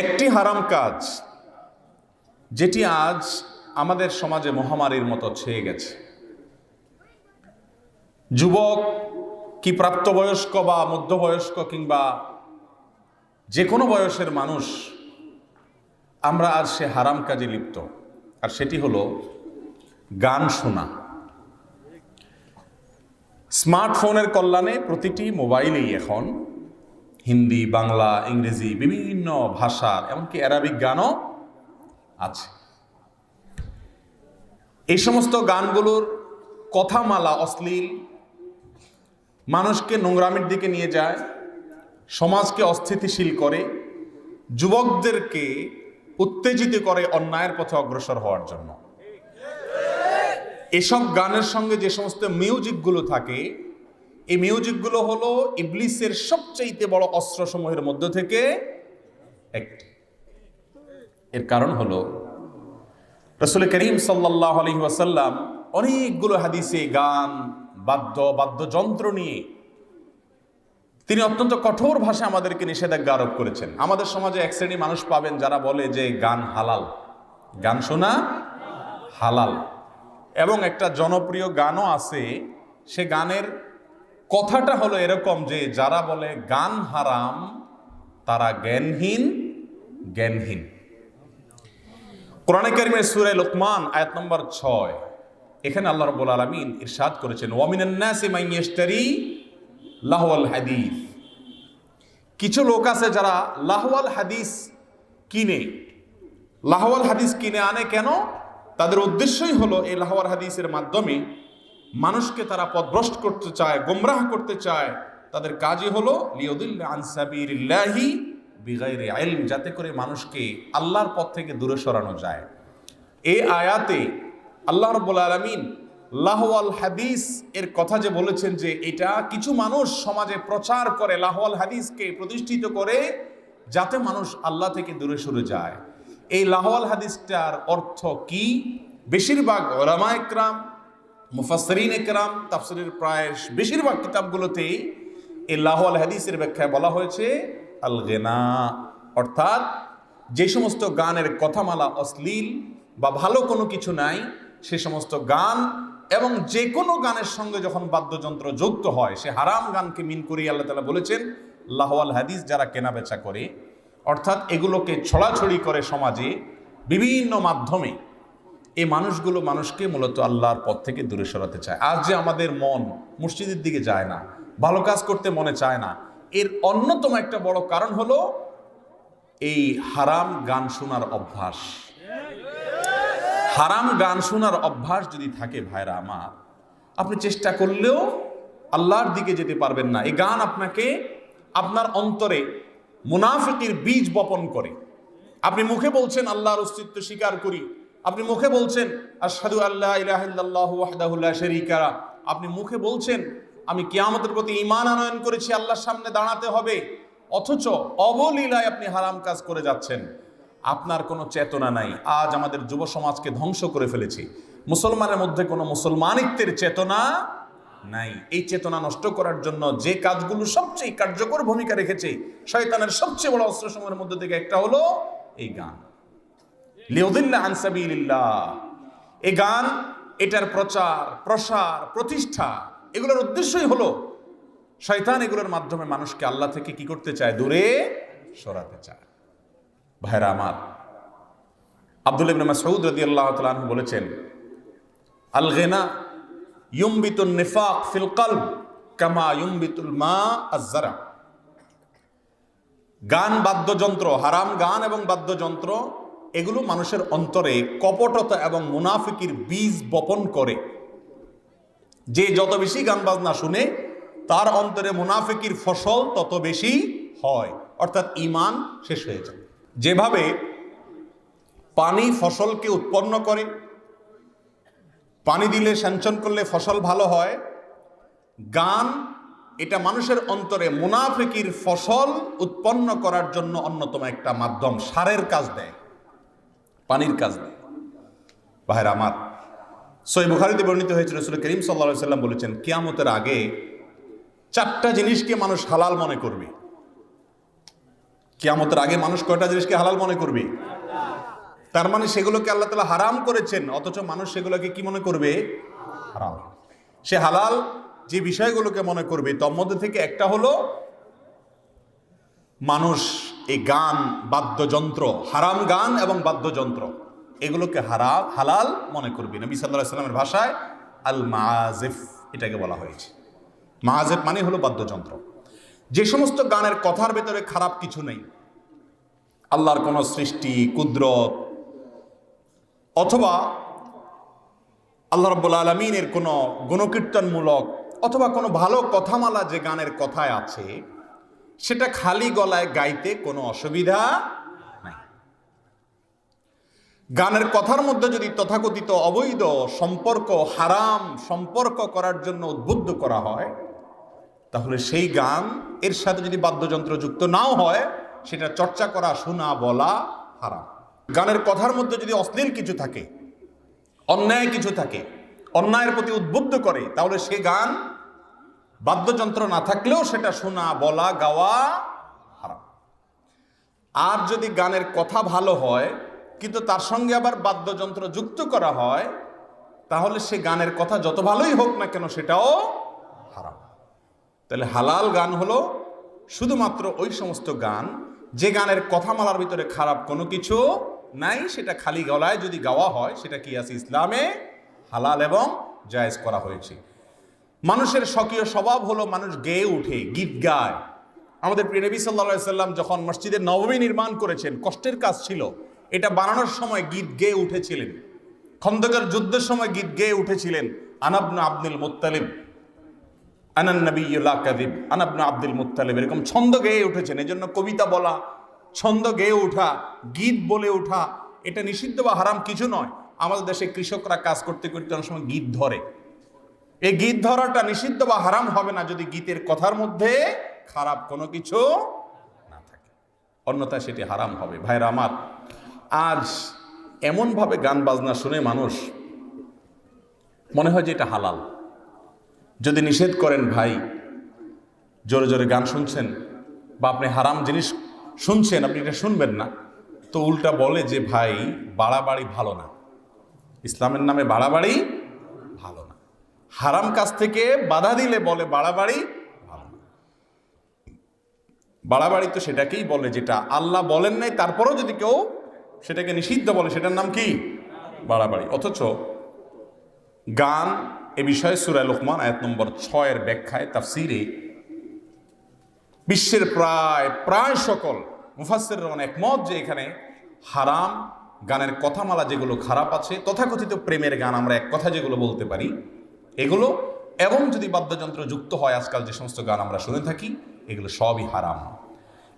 একটি হারাম কাজ যেটি আজ আমাদের সমাজে মহামারীর মতো ছেয়ে গেছে। যুবক কি প্রাপ্তবয়স্ক বা মধ্যবয়স্ক কিংবা যে কোনো বয়সের মানুষ, আমরা আজ সে হারাম কাজে লিপ্ত, আর সেটি হলো গান শোনা। স্মার্টফোনের কল্যাণে প্রতিটি মোবাইলেই এখন হিন্দি, বাংলা, ইংরেজি বিভিন্ন ভাষার এমনকি অ্যারাবিক গানও আছে। এই সমস্ত গানগুলোর কথামালা অশ্লীল, মানুষকে নোংরামির দিকে নিয়ে যায়, সমাজকে অস্থিতিশীল করে, যুবকদেরকে উত্তেজিত করে অন্যায়ের পথে অগ্রসর হওয়ার জন্য। এসব গানের সঙ্গে যে সমস্ত মিউজিকগুলো থাকে, এই মিউজিকগুলো হলো ইবলিসের সবচেয়ে বড় অস্ত্রসমূহের মধ্য থেকে একটি। এর কারণ হলো রাসূল করিম সাল্লাল্লাহু আলাইহি ওয়াসাল্লাম অনেকগুলো হাদিসে গান, বাদ্যযন্ত্র নিয়ে তিনি অত্যন্ত কঠোর ভাষায় আমাদেরকে নিষেধাজ্ঞা আরোপ করেছেন। আমাদের সমাজে এক শ্রেণী মানুষ পাবেন যারা বলে যে গান হালাল, গান শোনা হালাল, এবং একটা জনপ্রিয় গানও আছে। সে গানের কথাটা হলো এরকম যে যারা বলে গান হারাম তারা জ্ঞানহীন। কোরআনে কারিমের সূরা লুকমান আয়াত নম্বর 6, এখানে আল্লাহ রাব্বুল আলামিন ইরশাদ করেছেন, ওয়া মিনান নাসি মান ইয়াশতারি লাহওয়াল হাদিস। কিছু লোক আছে যারা লাহওয়াল হাদিস কিনে আনে। কেন? তাদের উদ্দেশ্যই হলো এই লাহওয়াল হাদিসের মাধ্যমে মানুষকে তারা পথভ্রষ্ট করতে চায়, গোমরাহ করতে চায়। তাদের কাজই হলো লিয়ুদিল্লা আন সাবিলিল্লাহি বিগাইরি ইলম, যাতে করে মানুষকে আল্লাহর পথ থেকে দূরে সরানো যায়। এই আয়াতে আল্লাহ রাব্বুল আলামিন লাহওয়াল হাদিস এর কথা যে বলেছেন যে এটা কিছু মানুষ সমাজে প্রচার করে, লাহওয়াল হাদিসকে প্রতিষ্ঠিত করে, যাতে মানুষ আল্লাহ থেকে দূরে সরে যায়। এই লাহওয়াল হাদিসটার অর্থ কি? বেশিরভাগ উলামায়ে কেরাম, মুফাসসিরিনে কেরাম, তাফসীরের প্রায় বেশিরভাগ কিতাবগুলোতে এই লাহওয়াল হাদিসের ব্যাখ্যায় বলা হয়েছে আল গিনা, অর্থাৎ যে সমস্ত গানের কথামালা অশ্লীল বা ভালো কোনো কিছু নাই, সে সমস্ত গান, এবং যে কোনো গানের সঙ্গে যখন বাদ্যযন্ত্র যুক্ত হয় সে হারাম গানকে মিন করিয়ে আল্লাহ তাআলা বলেছেন লাহওয়াল হাদিস যারা কেনাবেচা করে, অর্থাৎ এগুলোকে ছড়াছড়ি করে সমাজে বিভিন্ন মাধ্যমে, এই মানুষগুলো মানুষকে মূলত আল্লাহর পথ থেকে দূরে সরাতে চায়। আজ যে আমাদের মন মসজিদের দিকে যায় না, ভালো কাজ করতে মনে চায় না, এর অন্যতম একটা বড় কারণ হলো এই হারাম গান শোনার অভ্যাস। হারাম গান শোনার অভ্যাস যদি থাকে ভাইরা আমার, আপনি চেষ্টা করলেও আল্লাহর দিকে যেতে পারবেন না। এই গান আপনাকে আপনার অন্তরে মুনাফিকের বীজ বপন করে। আপনি মুখে বলছেন আল্লাহর অস্তিত্ব স্বীকার করি, আপনি মুখে বলছেন আশহাদু আল্লা ইলাহা ইল্লাল্লাহু ওয়াহদাহু লা শারীকা লাহু, আপনি মুখে বলছেন আমি কিয়ামতের প্রতি ঈমান আনয়ন করেছি, আল্লাহর সামনে দাঁড়াতে হবে, অথচ অবলীলায় আপনি হারাম কাজ করে যাচ্ছেন। আপনার কোনো চেতনা নাই। আজ আমাদের যুব সমাজকে ধ্বংস করে ফেলেছি। মুসলমানের মধ্যে কোনো মুসলমানিত্বের চেতনা নাই। এই চেতনা নষ্ট করার জন্য যে কাজগুলো সবচেয়ে কার্যকর ভূমিকা রেখেছে, শয়তানের সবচেয়ে বড় অস্ত্রসমূহের মধ্যে থেকে একটা হলো এই গান। লিয়ুদিল্লা আন সাবিলিল্লাহ, এই গান, এটার প্রচার, প্রসার, প্রতিষ্ঠা, এগুলোর উদ্দেশ্যই হলো শয়তান এগুলোর মাধ্যমে মানুষকে আল্লাহ থেকে কি করতে চায়? দূরে সরাতে চায়। ভাইরা আমার, আব্দুল্লাহ ইবনে মাসউদ রাদিয়াল্লাহু তাআলা আনহু বলেছেন, আল গিনা ইউমবিতুন নিফাক ফিল কলব কামা ইউমবিতুল মা আয-যারা। গান, বাদ্যযন্ত্র, হারাম গান এবং বাদ্যযন্ত্র, এগুলো মানুষের অন্তরে কপটতা এবং মুনাফিকির বীজ বপন করে। যে যত বেশি গান বাজনা শুনে তার অন্তরে মুনাফিকির ফসল তত বেশি হয়, অর্থাৎ ঈমান শেষ হয়ে যায়। যেভাবে পানি ফসলকে উৎপন্ন করে, পানি দিলে, সেচন করলে ফসল ভালো হয়, গান এটা মানুষের অন্তরে মুনাফিকির ফসল উৎপন্ন করার জন্য অন্যতম একটা মাধ্যম, সারের কাজ দেয়, পানির কাজ দেয়। ভাইরা আমার, সহিহ বুখারীতে বর্ণিত হয়েছে রাসূল করিম সাল্লাল্লাহু আলাইহি ওয়াসাল্লাম বলেছেন, কিয়ামতের আগে 4টা জিনিসকে মানুষ হালাল মনে করবে। কিয়ামতের আগে মানুষ কয়টা জিনিসকে হালাল মনে করবে? তার মানে সেগুলোকে আল্লাহ তাআলা হারাম করেছেন, অথচ মানুষ সেগুলোকে কি মনে করবে? হারাম। সে হালাল যে বিষয়গুলোকে মনে করবে তার মধ্যে থেকে একটা হলো মানুষ এই গান, বাদ্যযন্ত্র, হারাম গান এবং বাদ্যযন্ত্র এগুলোকে হালাল মনে করবে। নবী সাল্লাল্লাহু আলাইহি ওয়াসাল্লামের ভাষায় আল মাআজিফ এটাকে বলা হয়েছে। মাআজিফ মানে হলো বাদ্যযন্ত্র। যে সমস্ত গানের কথার ভেতরে খারাপ কিছু নেই, আল্লাহর কোনো সৃষ্টি, কুদরত অথবা আল্লাহ রাব্বুল আলামিনের কোনো গুণকীর্তনমূলক অথবা কোনো ভালো কথামালা যে গানের কথায় আছে, সেটা খালি গলায় গাইতে কোনো অসুবিধা নাই। গানের কথার মধ্যে যদি তথাকথিত অবৈধ সম্পর্ক, হারাম সম্পর্ক করার জন্য উদ্বুদ্ধ করা হয়, তাহলে সেই গান এর সাথে যদি বাদ্যযন্ত্র যুক্ত নাও হয়, সেটা চর্চা করা, শোনা, বলা হারাম। গানের কথার মধ্যে যদি অশ্লীল কিছু থাকে, অন্যায় কিছু থাকে, অন্যায়ের প্রতি উদ্বুদ্ধ করে, তাহলে সে গান বাদ্যযন্ত্র না থাকলেও সেটা শোনা, বলা, গাওয়া হারাম। আর যদি গানের কথা ভালো হয় কিন্তু তার সঙ্গে আবার বাদ্যযন্ত্র যুক্ত করা হয়, তাহলে সে গানের কথা যত ভালোই হোক না কেন সেটাও হারাম। তাহলে হালাল গান হলো শুধুমাত্র ওই সমস্ত গান যে গানের কথামালার ভিতরে খারাপ কোনো কিছু নাই, সেটা খালি গলায় যদি গাওয়া হয়, সেটা কি আছে? ইসলামে হালাল এবং জায়েজ করা হয়েছে। মানুষের স্বকীয় স্বভাব হলো মানুষ গেয়ে উঠে, গীত গায়। আমাদের প্রিয় নবী সাল্লাল্লাহু আলাইহি ওয়াসাল্লাম যখন মসজিদে নববী নির্মাণ করেছেন, কষ্টের কাজ ছিল, এটা বানানোর সময় গীত গেয়ে উঠেছিলেন। খন্দকের যুদ্ধের সময় গীত গেয়ে উঠেছিলেন। আনাবনা আব্দুল মুত্তালিব, আনান নবিয়্যু লা কাযিব, আনাবনা আব্দুল মুত্তালিব, এরকম ছন্দ গেয়ে উঠেছেন। এজন্য কবিতা বলা, ছন্দ গেয়ে ওঠা, গীত বলে ওঠা এটা নিষিদ্ধ বা হারাম কিছু নয়। আমাদের দেশে কৃষকরা কাজ করতে করতে অনেক সময় গীত ধরে। এই গীত ধরাটা নিষিদ্ধ বা হারাম হবে না যদি গীতের কথার মধ্যে খারাপ কোনো কিছু না থাকে, অন্যথায় সেটি হারাম হবে। ভাইরা আমার, আজ এমনভাবে গান বাজনা শুনে মানুষ মনে হয় যে এটা হালাল। যদি নিষেধ করেন, ভাই জোরে জোরে গান শুনছেন বা আপনি হারাম জিনিস শুনছেন, আপনি এটা শুনবেন না, তো উল্টা বলে যে ভাই বাড়াবাড়ি ভালো না, ইসলামের নামে বাড়াবাড়ি ভালো না। হারাম কাজ থেকে বাধা দিলে বলে বাড়াবাড়ি ভালো না। বাড়াবাড়ি তো সেটাকেই বলে যেটা আল্লাহ বলেন নাই, তারপরেও যদি কেউ সেটাকে নিষিদ্ধ বলে, সেটার নাম কি? বাড়াবাড়ি। অথচ গান এ বিষয়ে সূরা লোকমান আয়াত নম্বর 6 ব্যাখ্যায়, তাফসিরে বিশ্বের প্রায় সকল মুফাসসিরগণ একমত যে এখানে হারাম গানের কথামালা যেগুলো খারাপ আছে, তথাকথিত প্রেমের গান আমরা এক কথা যেগুলো বলতে পারি, এগুলো এবং যদি বাদ্যযন্ত্র যুক্ত হয়, আজকাল যে সমস্ত গান আমরা শুনে থাকি, এগুলো সবই হারাম।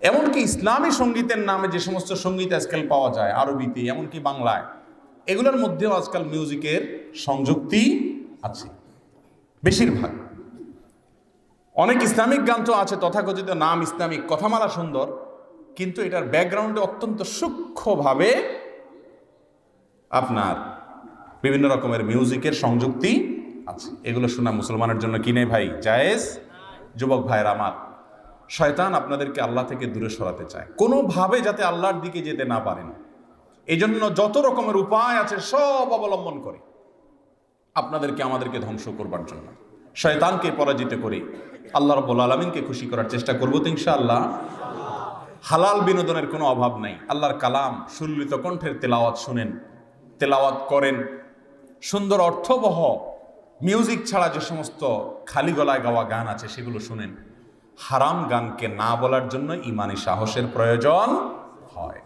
এমনকি ইসলামী সঙ্গীতের নামে যে সমস্ত সঙ্গীত আজকাল পাওয়া যায় আরবিতে, এমনকি বাংলায়, এগুলোর মধ্যেও আজকাল মিউজিকের সংযুক্তি আছে বেশিরভাগ। অনেক ইসলামিক গান তো আছে তথাকথিত নাম ইসলামিক, কথামালা সুন্দর, কিন্তু এটার ব্যাকগ্রাউন্ডে অত্যন্ত সূক্ষ্মভাবে আপনার বিভিন্ন রকমের মিউজিকের সংযুক্তি আছে। এগুলো শোনা মুসলমানের জন্য কি নেই ভাই? জায়েজ। যুবক ভাইয়ের আমার, শয়তান আপনাদেরকে আল্লাহ থেকে দূরে সরাতে চায়, কোনোভাবে যাতে আল্লাহর দিকে যেতে না পারেন। এই জন্য যত রকমের উপায় আছে সব অবলম্বন করে আপনাদেরকে, আমাদেরকে ধ্বংস করবার জন্য। শয়তানকে পরাজিত করে আল্লাহ রাব্বুল আলামিনকে খুশি করার চেষ্টা করবো তো ইনশাআল্লাহ। হালাল বিনোদনের কোনো অভাব নাই। আল্লাহর কালাম সুললিত কণ্ঠের তেলাওয়াত শুনেন, তেলাওয়াত করেন, সুন্দর অর্থবহ মিউজিক ছাড়া যে সমস্ত খালি গলায় গাওয়া গান আছে সেগুলো শুনেন। হারাম গানকে না বলার জন্য ইমানি সাহসের প্রয়োজন হয়।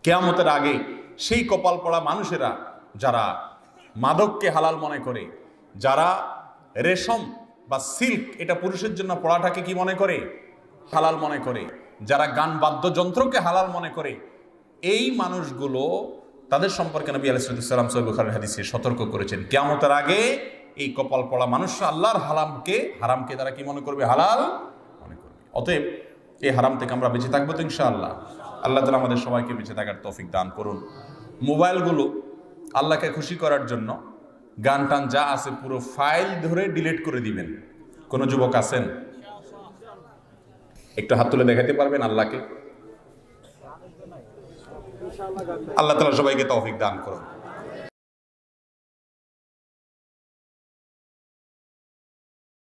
কিয়ামতের আগে সেই কপাল পড়া মানুষেরা যারা মাদককে হালাল মনে করে, যারা রেশম বা সিল্ক এটা পুরুষের জন্য পড়াটাকে কি মনে করে? হালাল মনে করে, যারা গান বাদ্যযন্ত্রকে হালাল মনে করে, এই মানুষগুলো, তাদের সম্পর্কে নবী আলাইহিস সালাম সহিহ বুখারীর হাদিসে সতর্ক করেছেন, কিয়ামতের আগে এই কপাল পড়া মানুষরা আল্লাহর হারামকে তারা কি মনে করবে? হালাল মনে করবে। অতএব এই হারাম থেকে আমরা বেঁচে থাকবো তো ইনশাআল্লাহ। আল্লাহ তাআলা আমাদের সবাইকে বেঁচে থাকার তৌফিক দান করুন। মোবাইলগুলো আল্লাহকে খুশি করার জন্য গান টান যা আছে পুরো ফাইল ধরে ডিলিট করে দিবেন। কোন যুবক আছেন? একটু হাত তুলে দেখাতে পারবেন আল্লাহকে? আল্লাহ তাআলা সবাইকে তৌফিক দান করুন।